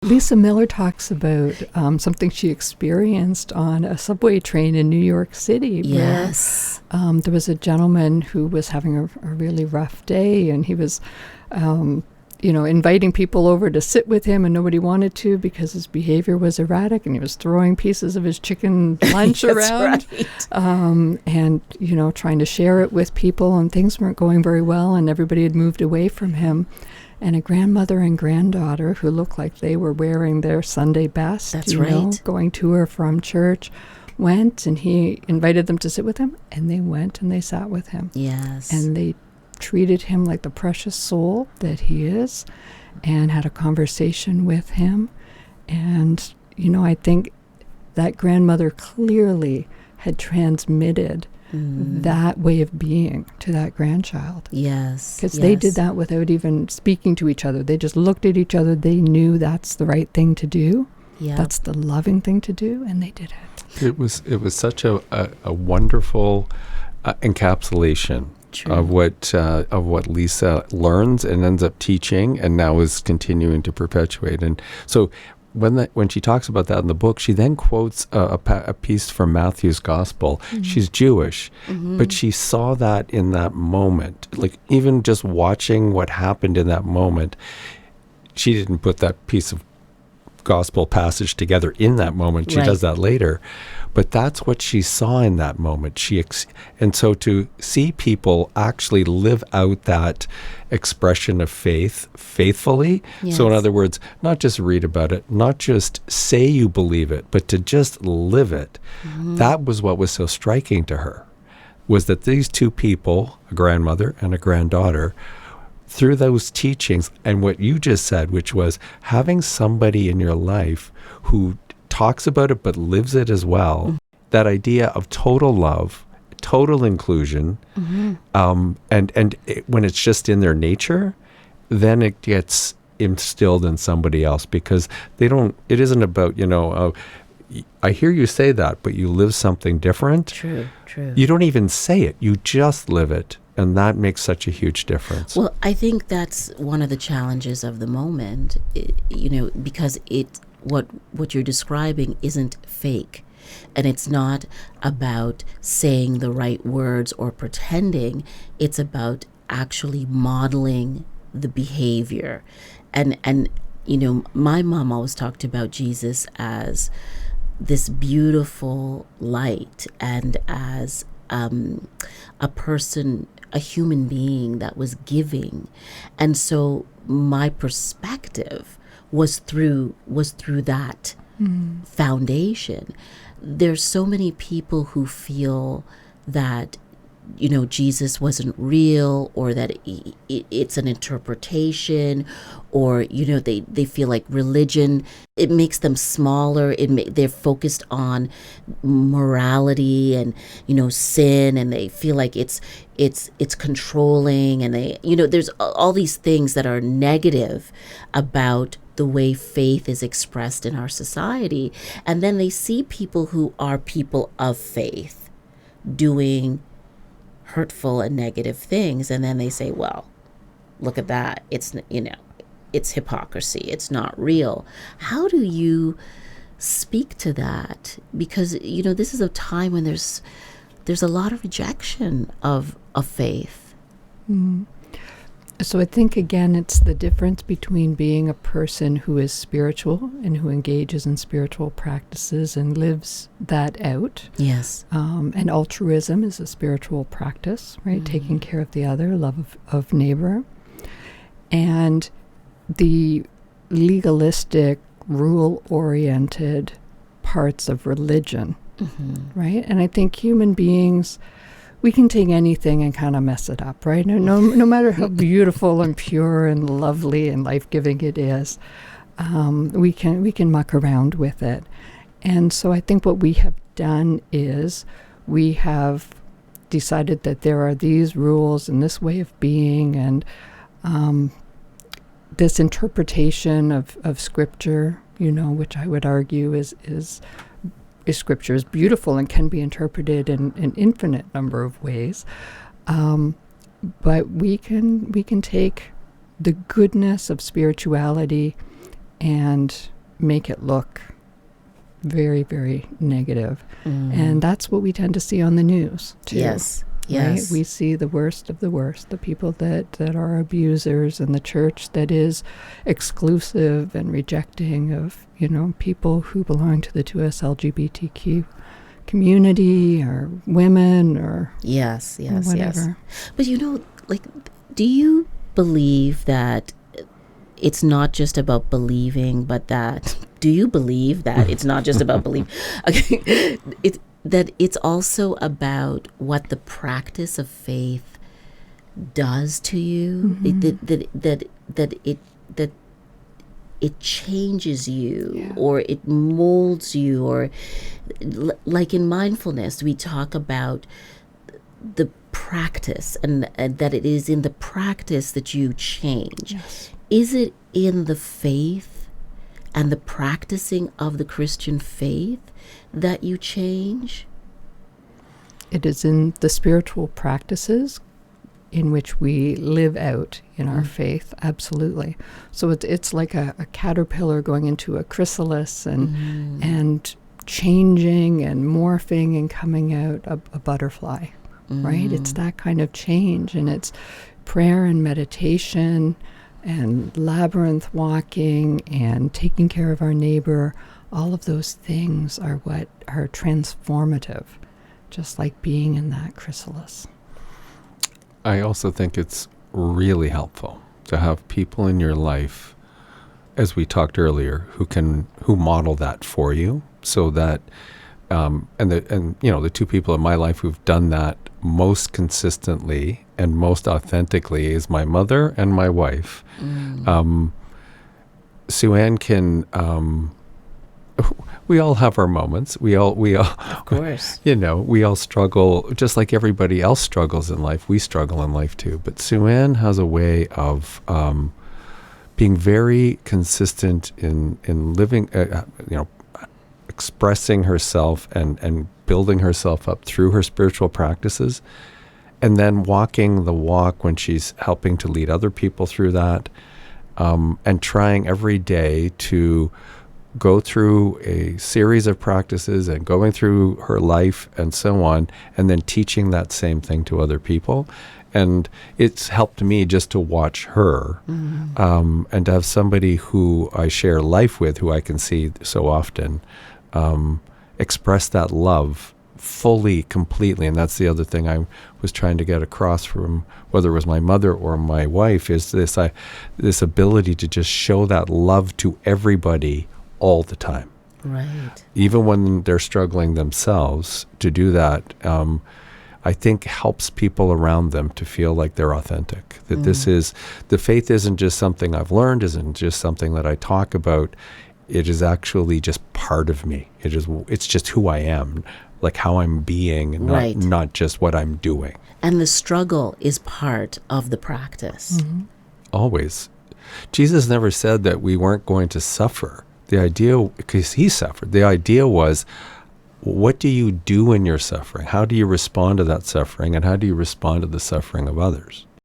Lisa Miller talks about something she experienced on a subway train in New York City. Yes. Where, there was a gentleman who was having a really rough day, and he was, inviting people over to sit with him, and nobody wanted to because his behavior was erratic, and he was throwing pieces of his chicken lunch around, and trying to share it with people, and things weren't going very well, and everybody had moved away from him. And a grandmother and granddaughter who looked like they were wearing their Sunday best, going to or from church, went, and he invited them to sit with him, and they went and they sat with him. Yes. And they treated him like the precious soul that he is, and had a conversation with him. And, I think that grandmother clearly had transmitted that way of being to that grandchild. Yes. Because they did that without even speaking to each other. They just looked at each other. They knew that's the right thing to do. Yep. That's the loving thing to do, and they did it. It was such a wonderful encapsulation of what Lisa learns and ends up teaching, and now is continuing to perpetuate. And so when she talks about that in the book, she then quotes a piece from Matthew's Gospel. Mm-hmm. She's Jewish, but she saw that in that moment. Like, even just watching what happened in that moment, she didn't put that piece of Gospel passage together in that moment. She does that later. But that's what she saw in that moment. And so to see people actually live out that expression of faith faithfully. Yes. So in other words, not just read about it, not just say you believe it, but to just live it. Mm-hmm. That was what was so striking to her, was that these two people, a grandmother and a granddaughter, through those teachings and what you just said, which was having somebody in your life who talks about it but lives it as well, that idea of total love, total inclusion, and when it's just in their nature, then it gets instilled in somebody else, because it isn't about, I hear you say that, but you live something different. True. You don't even say it, you just live it. And that makes such a huge difference. Well, I think that's one of the challenges of the moment, because what you're describing isn't fake. And it's not about saying the right words or pretending. It's about actually modeling the behavior. And my mom always talked about Jesus as this beautiful light, and as a person, a human being that was giving. And so my perspective was through that foundation. There's so many people who feel that Jesus wasn't real, or that it's an interpretation, or they feel like religion, it makes them smaller. They're focused on morality and sin, and they feel like it's controlling, and they there's all these things that are negative about the way faith is expressed in our society. And then they see people who are people of faith doing hurtful and negative things, and then they say, well, look at that, it's hypocrisy, it's not real. How do you speak to that? Because this is a time when there's a lot of rejection of faith. So I think, again, it's the difference between being a person who is spiritual and who engages in spiritual practices and lives that out. Yes. And altruism is a spiritual practice, right? Taking care of the other, love of neighbor. And the legalistic, rule-oriented parts of religion, right? And I think human beings, we can take anything and kind of mess it up, right? No matter how beautiful and pure and lovely and life-giving it is, we can muck around with it. And so I think what we have done is we have decided that there are these rules and this way of being, and this interpretation of Scripture, which I would argue is Scripture is beautiful and can be interpreted in an infinite number of ways, but we can take the goodness of spirituality and make it look very, very negative. And that's what we tend to see on the news, too. Yes. Right? Yes. We see the worst of the worst, the people that are abusers, and the church that is exclusive and rejecting of, people who belong to the 2S LGBTQ community or women or Yes. whatever. But do you believe that it's not just about believing, but do you believe that it's not just about belief? Okay. That it's also about what the practice of faith does to you, that it changes you, or it molds you, or like in mindfulness, we talk about the practice, and that it is in the practice that you change. Yes. Is it in the faith and the practicing of the Christian faith that you change? It is in the spiritual practices in which we live out in our faith, absolutely. So it's like a caterpillar going into a chrysalis and changing and morphing and coming out a butterfly, right? It's that kind of change, and it's prayer and meditation and labyrinth walking and taking care of our neighbor. All of those things are what are transformative, just like being in that chrysalis. I also think it's really helpful to have people in your life, as we talked earlier, who model that for you, so that the two people in my life who've done that most consistently and most authentically is my mother and my wife. Sue-Ann can. We all have our moments. We all, Of course. we all struggle, just like everybody else struggles in life. We struggle in life too. But Sue-Ann has a way of being very consistent in living, expressing herself and building herself up through her spiritual practices, and then walking the walk when she's helping to lead other people through that, and trying every day to go through a series of practices and going through her life and so on, and then teaching that same thing to other people. And it's helped me just to watch her, and to have somebody who I share life with, who I can see so often, express that love fully, completely. And that's the other thing I was trying to get across from whether it was my mother or my wife, is this ability to just show that love to everybody all the time. Right. Even when they're struggling themselves, to do that, I think helps people around them to feel like they're authentic. That the faith isn't just something I've learned, isn't just something that I talk about. It is actually just part of me. It's just who I am, like how I'm being, not just what I'm doing. And the struggle is part of the practice. Always. Jesus never said that we weren't going to suffer. The idea, because he suffered, the idea was, what do you do in your suffering? How do you respond to that suffering? And how do you respond to the suffering of others?